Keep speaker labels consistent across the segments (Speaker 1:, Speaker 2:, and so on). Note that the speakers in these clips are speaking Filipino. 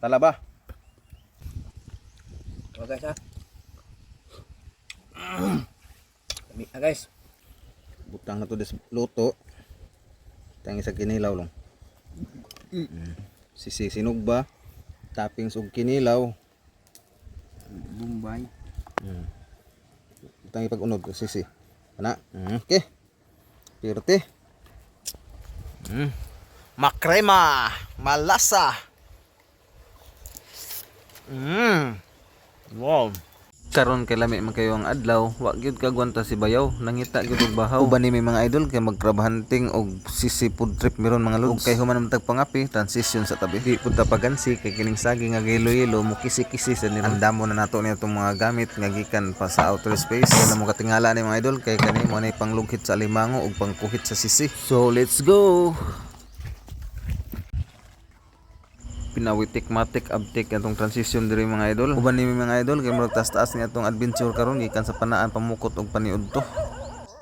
Speaker 1: Talaba.
Speaker 2: O guys ha. Lami na guys.
Speaker 1: Butang na to des luto. Tang isa kinilaw lang. Sisi sinugba. Toppings og kinilaw.
Speaker 2: Bombay.
Speaker 1: Butang ipag-unod sisi. Ana. Okay. Pirte.
Speaker 2: Makrema, malasa. Wow.
Speaker 1: Karon kay lami man kayo ang adlaw, wa gyud kagwanta si bayaw, nangita gyud og bahaw. Uban ni mga idol kay magtrabahanting og sisi food trip meron mga lods. Kay human man tagpangapi, transition sa tabi. Di pud ta pagansi kay kining saging nga gilo-yelo mo kisi-kisi sa nila. Andamo na nato niya itong mga gamit nga gikan pa sa outer space. Kaya na mo katingala ni mga idol kay kani mo na panglughit sa alimango ug pangkuhit sa sisi. So let's go. Pinawitik-matik abtik atong transition diri mga idol. Uban nimi mga idol kay murag taas-taas ni atong adventure karon gikan sa panaan pamukot og paniudto.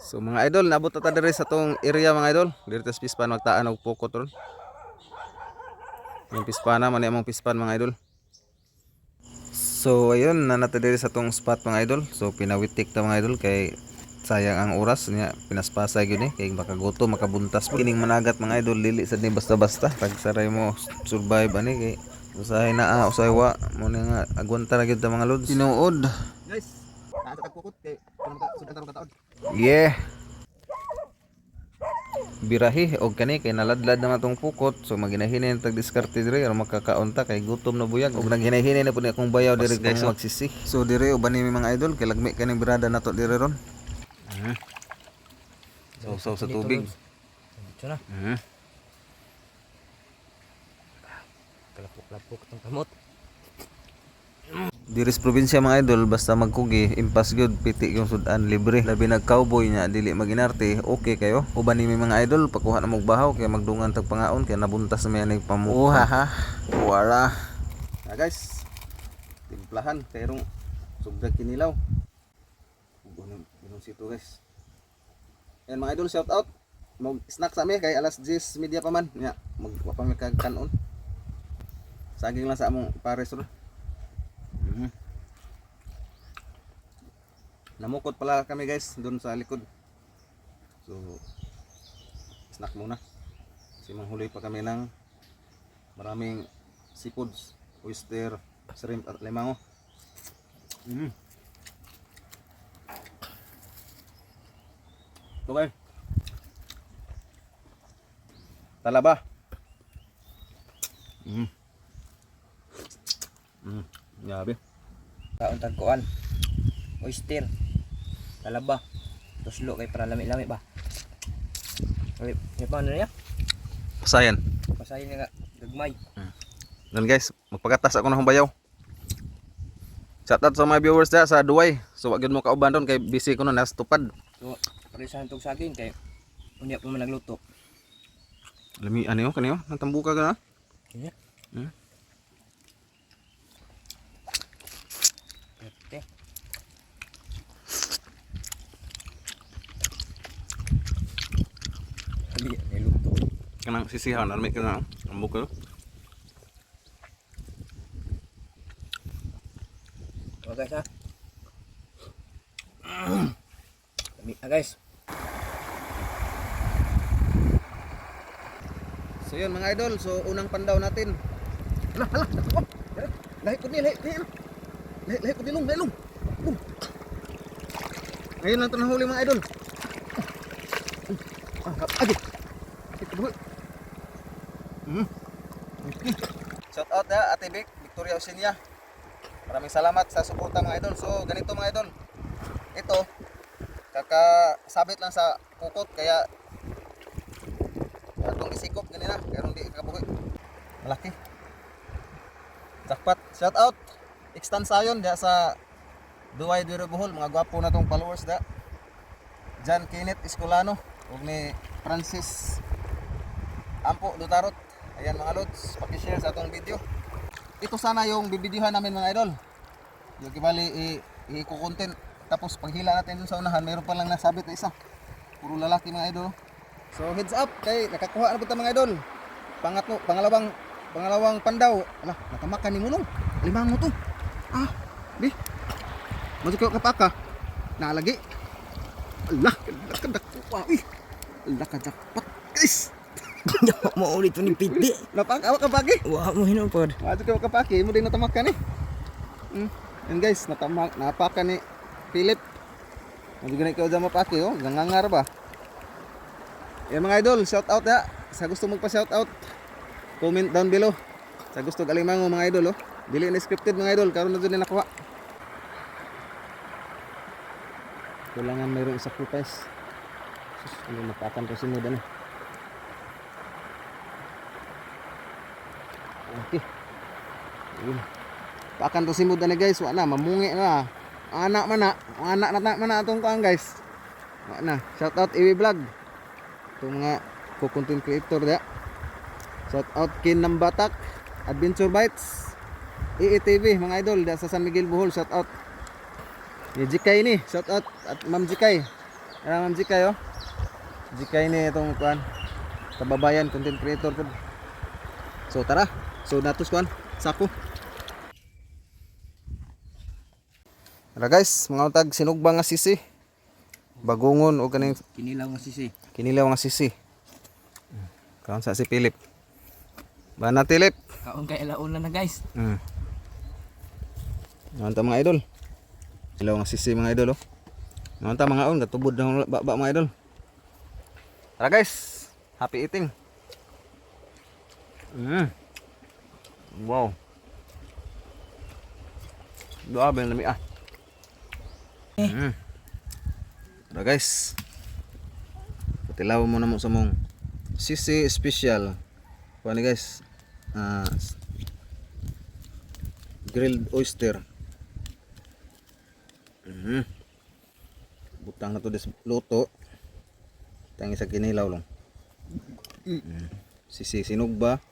Speaker 1: So mga idol, nabot ta diri sa tong area mga idol. Diri ta sa pispan magtaan og pukot ron. Yung pispana man among pispan mga idol. So ayun, nanata diri sa tong spot mga idol. So pinawitik ta mga idol kay sayang ang oras niya, pinaspasay gyud ni kay baka gutom makabuntas kining managat mga idol, dili sad ni basta-basta pag saray mo survive ani kay usahay na usahay wa mo ni nga agwanta ra gyud ta mga lods tinuod guys naa ta tagkukot kay sudan ta kataod. Yeah, birahi og kani kay naladlad naman tong pukot, so maghinahinin tag diskarte diri aron makakaunta kay gutom na buyag og naghinahinin na pud akong bayaw diri guys magsisi. So diri uban ni mga idol kay lagmi kaning birada nato diri ron. So sa tubig.
Speaker 2: Dito na. Kalapok-lapok itong kamot.
Speaker 1: Diri sa probinsya mga idol, basta magkugi, impas gyud piti yung sudan libre. Labi nag cowboy nya dili maginarte, okay kayo. Uban nimi mga idol, pakuha na mog bahaw kay magdungan tag pangaon kay nabuntas na may pamuha ha. Wala. Guys. Timplahan kay rong sugdag kinilaw. Bunong sito guys. Yan mga idol, shout out. Mag snack sa mi kay alas 10 media pa man. Nya, magwa pa mi kag kanon. Saging lang sa among pares ro. Namukot pala kami guys doon sa likod. So snack muna. Kasi manghuli pa kami ng maraming seafoods, oyster, shrimp at limango. Okay. Talaba. Grabe.
Speaker 2: Kaon tagkuan. Oyster. Talaba. Tuslo kay para lami-lami ba. Ay, paano niya?
Speaker 1: Pasayan.
Speaker 2: Pasahin nga gagmay.
Speaker 1: Dan guys, magpagatas ako ng bayaw. Shout out sa mga viewers da sa Duay. So wag gyud mo kauban ron kay busy ko na nasa tupad.
Speaker 2: So, parisahan tong saging kay unya pa man nagluto.
Speaker 1: Lami ano kaniyo? Natambuka ka na?
Speaker 2: Kanya. Ete. Ali, niluto.
Speaker 1: Kanang sisihan, ano may kanang tambuka.
Speaker 2: O guys ha. Lami na guys.
Speaker 1: So yun mga idol, so unang pandaw natin. Hala. Lahi ko ni. Lahi ko dilong. Ngayon lang ito nahuli mga idol. Agi. Shout out ha, Ate Vic, Victoria Oceania. Maraming salamat sa suporta mga idol. So ganito mga idol. Ito kakasabit lang sa kukot kaya atong isikop ganina pero hindi kabuhi. Malaki. Jackpot. Shout out Extansayon dia sa Duay Duro Bohol, mga gwapo na tong followers da. Jan Kenneth Escolano ug ni Francis Ampo Dutarot. Ayan mga lods, paki-share sa atong video. Ito sana yung bibidyohan namin mga idol. Yung kibali i-content tapos paghila natin dun sa unahan, mayroon pa lang nasabit na isa. Puro lalaki mga idol. So heads up kay nakakuha na po ta mga idol. Pangalawang Pangalawang pandaw. Ala, natamakan ni Munong. Limango to. Ah, di. Masuk kayo kapaka. Nalagi. Allah, kadakwa. Allah, kajakpat. Guys.
Speaker 2: Nyawa mo ulit ni Pidi.
Speaker 1: Napaka awak kapaki.
Speaker 2: Wah mo hinupod.
Speaker 1: Masuk kayo kapaki. Mo din natamakan eh. Yan guys, napakan ni Philip. Hindi ganit kayo dyan mapaki, oh. Gangangar ba? Yan mga idol, shout out ya. Sa gusto magpa shout out, comment down below. Sa gusto Alimango mga idol, oh. Dili na scripted mga idol, karon na dyan na nakuha. Kailangan mayroong sacrifice. Sus, ano napakan ko sinod ano. Okay. Ayun. Pakan to simod na guys, wa na mamungi na. Anak man na atong kuan guys. Wa na. Shout out Iwi Vlog. Itong mga content creator dia. Shout out Kin Nambatak, Adventure Bites, EETV mga idol da sa San Miguel Bohol. Shout out. Ni Jikay ni, shout out at Ma'am Jikay. Ma'am Jikay oh. Jikay ni itong kuan. Kababayan content creator pod. So tara. So natos kuan, sako. Tara guys, mga utag sinugba nga sisi. Bagungon o kaning
Speaker 2: Kinilaw nga sisi.
Speaker 1: kinilaw nga sisi. Kaon sa si Philip. Bana Philip.
Speaker 2: Kaon kay alauna na guys.
Speaker 1: Manta mga idol. Ilaw nga sisi mga idol oh. Manta mga on katubod ng baba mga idol. Tara guys, happy eating. Wow. Doa ben lami ah. Tara guys. Patilaw mo na mo sa mong sisi special. Kuha ni guys. Grilled oyster. Butang na to des luto. Tangi sa kinilaw lang. Sisi sinugba.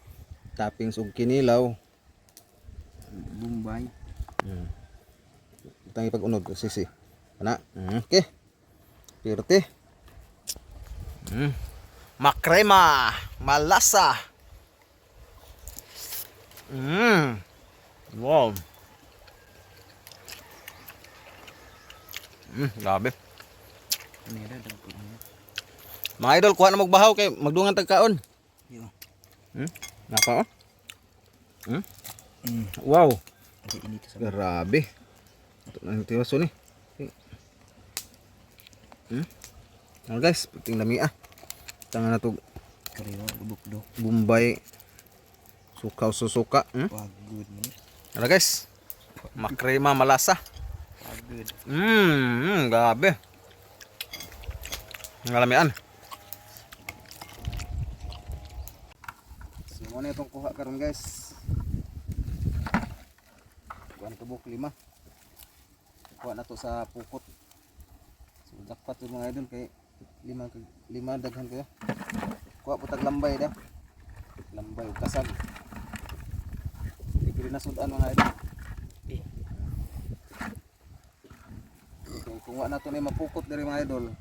Speaker 1: Toppings og kinilaw.
Speaker 2: Bombay.
Speaker 1: Tangi pag-unod ko sisi. Ana. Okay. Pirte. Makrema, malasa. Wow. Grabe.
Speaker 2: Nera dagko.
Speaker 1: Mga idol, kuha na magbahaw kay magdungan tagkaon.
Speaker 2: Yo.
Speaker 1: Napa oh? Wow.
Speaker 2: Di ini to sa.
Speaker 1: Grabe. Ito na yung tiwaso ni. Oh guys, puting lami ah. Tangan na to
Speaker 2: Kariwa lubok do.
Speaker 1: Bombay. Sukaw susuka.
Speaker 2: Pagod ni.
Speaker 1: Ano guys? Makrema malasa.
Speaker 2: Pagod.
Speaker 1: Grabe. Ngalamian. So mo na itong kuha karon guys. Kuha tubok 5. Kuha na to sa pukot. So dapat yung mga idol kay 5 daghan kayo. Kuha po tag lambay da. Lambay ug kasag. Dili na sudan mga idol. So, kung wa na to ni mapukot diri mga idol,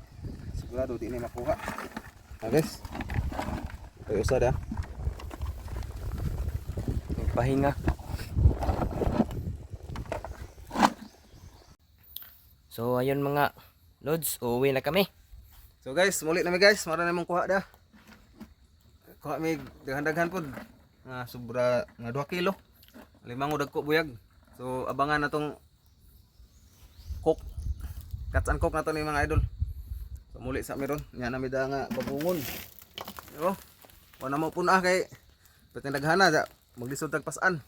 Speaker 1: sigurado di ni makuha. Guys. Ito usa da.
Speaker 2: Pahinga. So ayun mga lods, uwi na kami.
Speaker 1: So guys, muli na mi guys, mara na mong kuha da. Kuha mi daghan-daghan pod. Sobra nga 2 kilo. 5 dagko buyag. So abangan na tong cook. Cuts and cook na to ni mga idol. So muli sa meron, nya na mi da nga babungon. Yo. Wala mo puna kay pati daghana da maglisod tag pasan.